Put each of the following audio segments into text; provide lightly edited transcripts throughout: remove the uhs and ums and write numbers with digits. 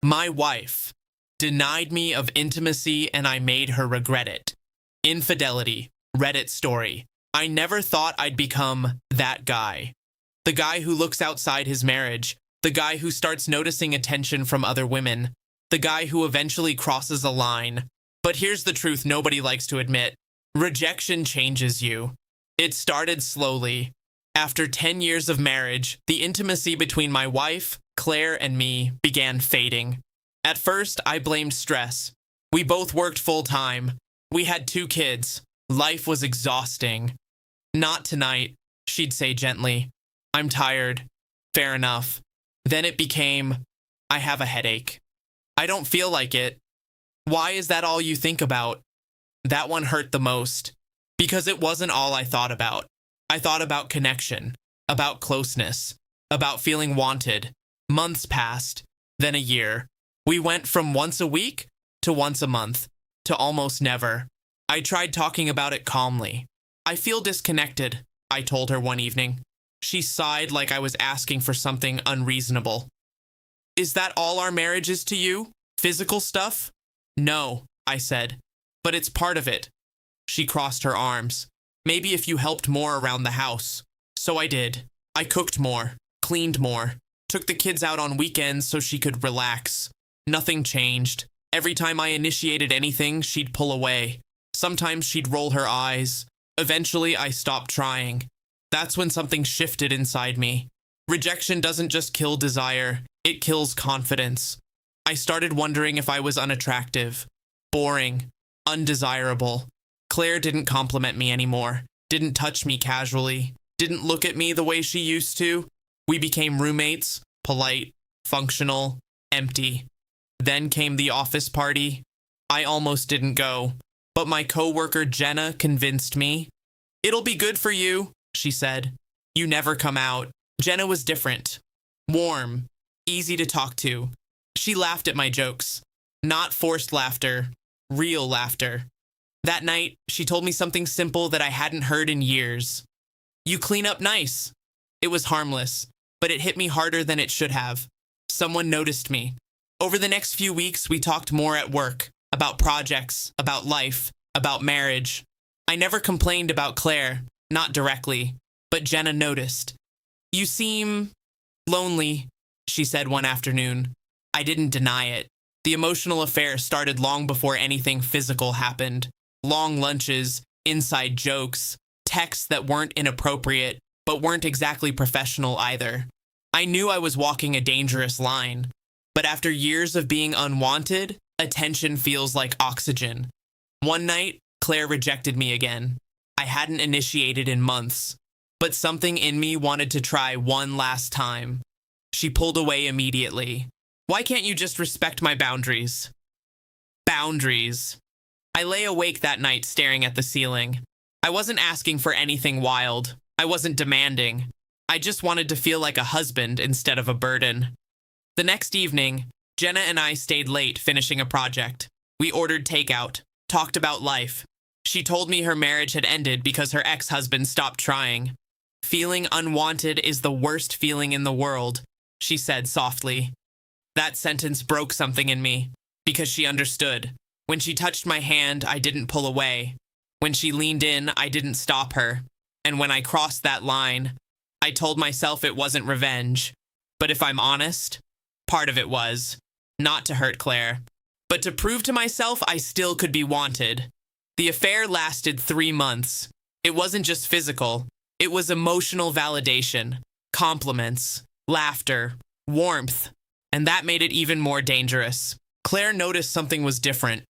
My wife denied me of intimacy and I made her regret it. Infidelity, Reddit story. I never thought I'd become that guy. The guy who looks outside his marriage. The guy who starts noticing attention from other women. The guy who eventually crosses a line. But here's the truth nobody likes to admit. Rejection changes you. It started slowly. After 10 years of marriage, the intimacy between my wife, Claire, and me began fading. At first, I blamed stress. We both worked full-time. We had 2 kids. Life was exhausting. Not tonight, she'd say gently. I'm tired. Fair enough. Then it became, I have a headache. I don't feel like it. Why is that all you think about? That one hurt the most. Because it wasn't all I thought about. I thought about connection, about closeness, about feeling wanted. Months passed, then a year. We went from once a week to once a month, to almost never. I tried talking about it calmly. I feel disconnected, I told her one evening. She sighed like I was asking for something unreasonable. Is that all our marriage is to you? Physical stuff? No, I said, but it's part of it. She crossed her arms. Maybe if you helped more around the house. So I did. I cooked more, cleaned more, took the kids out on weekends so she could relax. Nothing changed. Every time I initiated anything, she'd pull away. Sometimes she'd roll her eyes. Eventually, I stopped trying. That's when something shifted inside me. Rejection doesn't just kill desire, it kills confidence. I started wondering if I was unattractive, boring, undesirable. Claire didn't compliment me anymore, didn't touch me casually, didn't look at me the way she used to. We became roommates, polite, functional, empty. Then came the office party. I almost didn't go, but my coworker Jenna convinced me. It'll be good for you, she said. You never come out. Jenna was different. Warm, easy to talk to. She laughed at my jokes. Not forced laughter, real laughter. That night, she told me something simple that I hadn't heard in years. You clean up nice. It was harmless, but it hit me harder than it should have. Someone noticed me. Over the next few weeks, we talked more at work, about projects, about life, about marriage. I never complained about Claire, not directly, but Jenna noticed. You seem lonely, she said one afternoon. I didn't deny it. The emotional affair started long before anything physical happened. Long lunches, inside jokes, texts that weren't inappropriate, but weren't exactly professional either. I knew I was walking a dangerous line. But after years of being unwanted, attention feels like oxygen. One night, Claire rejected me again. I hadn't initiated in months, but something in me wanted to try one last time. She pulled away immediately. Why can't you just respect my boundaries? Boundaries. I lay awake that night staring at the ceiling. I wasn't asking for anything wild. I wasn't demanding. I just wanted to feel like a husband instead of a burden. The next evening, Jenna and I stayed late finishing a project. We ordered takeout, talked about life. She told me her marriage had ended because her ex-husband stopped trying. Feeling unwanted is the worst feeling in the world, she said softly. That sentence broke something in me, because she understood. When she touched my hand, I didn't pull away. When she leaned in, I didn't stop her. And when I crossed that line, I told myself it wasn't revenge. But if I'm honest, part of it was. Not to hurt Claire, but to prove to myself I still could be wanted. The affair lasted 3 months. It wasn't just physical. It was emotional validation, compliments, laughter, warmth. And that made it even more dangerous. Claire noticed something was different.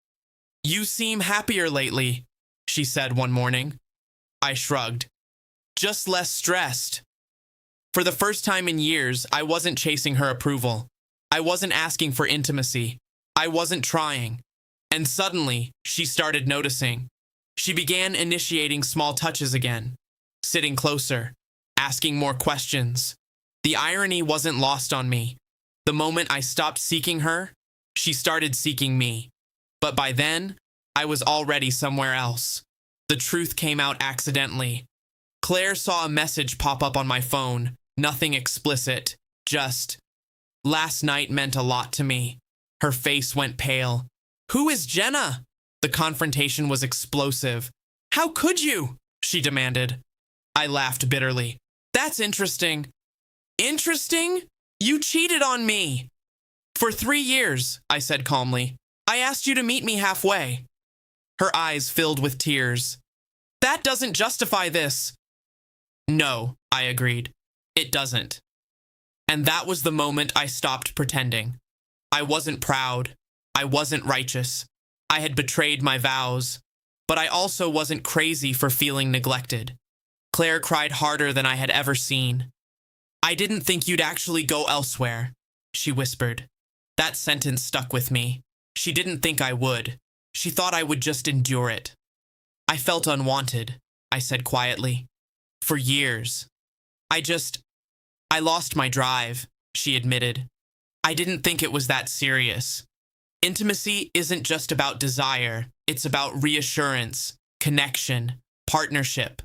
You seem happier lately, she said one morning. I shrugged. Just less stressed. For the first time in years, I wasn't chasing her approval. I wasn't asking for intimacy. I wasn't trying. And suddenly, she started noticing. She began initiating small touches again, sitting closer, asking more questions. The irony wasn't lost on me. The moment I stopped seeking her, she started seeking me. But by then, I was already somewhere else. The truth came out accidentally. Claire saw a message pop up on my phone, nothing explicit, just, last night meant a lot to me. Her face went pale. Who is Jenna? The confrontation was explosive. How could you? She demanded. I laughed bitterly. That's interesting. Interesting? You cheated on me. For 3 years, I said calmly. I asked you to meet me halfway. Her eyes filled with tears. That doesn't justify this. No, I agreed. It doesn't. And that was the moment I stopped pretending. I wasn't proud. I wasn't righteous. I had betrayed my vows. But I also wasn't crazy for feeling neglected. Claire cried harder than I had ever seen. I didn't think you'd actually go elsewhere, she whispered. That sentence stuck with me. She didn't think I would. She thought I would just endure it. I felt unwanted, I said quietly. For years. I lost my drive, she admitted. I didn't think it was that serious. Intimacy isn't just about desire. It's about reassurance, connection, partnership.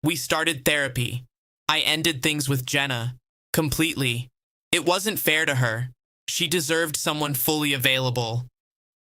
We started therapy. I ended things with Jenna. Completely. It wasn't fair to her. She deserved someone fully available.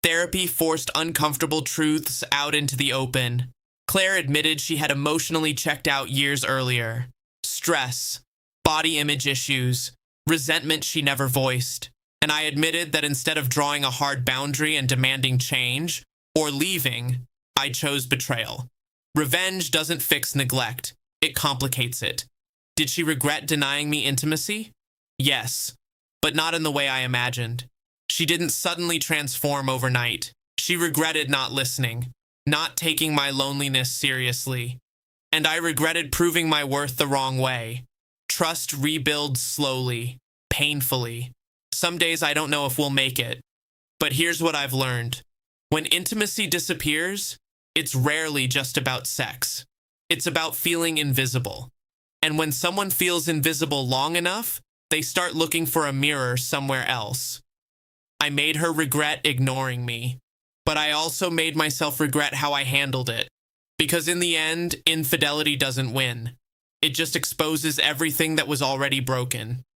Therapy forced uncomfortable truths out into the open. Claire admitted she had emotionally checked out years earlier. Stress, body image issues, resentment she never voiced. And I admitted that instead of drawing a hard boundary and demanding change, or leaving, I chose betrayal. Revenge doesn't fix neglect. It complicates it. Did she regret denying me intimacy? Yes, but not in the way I imagined. She didn't suddenly transform overnight. She regretted not listening, not taking my loneliness seriously. And I regretted proving my worth the wrong way. Trust rebuilds slowly, painfully. Some days I don't know if we'll make it. But here's what I've learned. When intimacy disappears, it's rarely just about sex. It's about feeling invisible. And when someone feels invisible long enough, they start looking for a mirror somewhere else. I made her regret ignoring me, but I also made myself regret how I handled it. Because in the end, infidelity doesn't win. It just exposes everything that was already broken.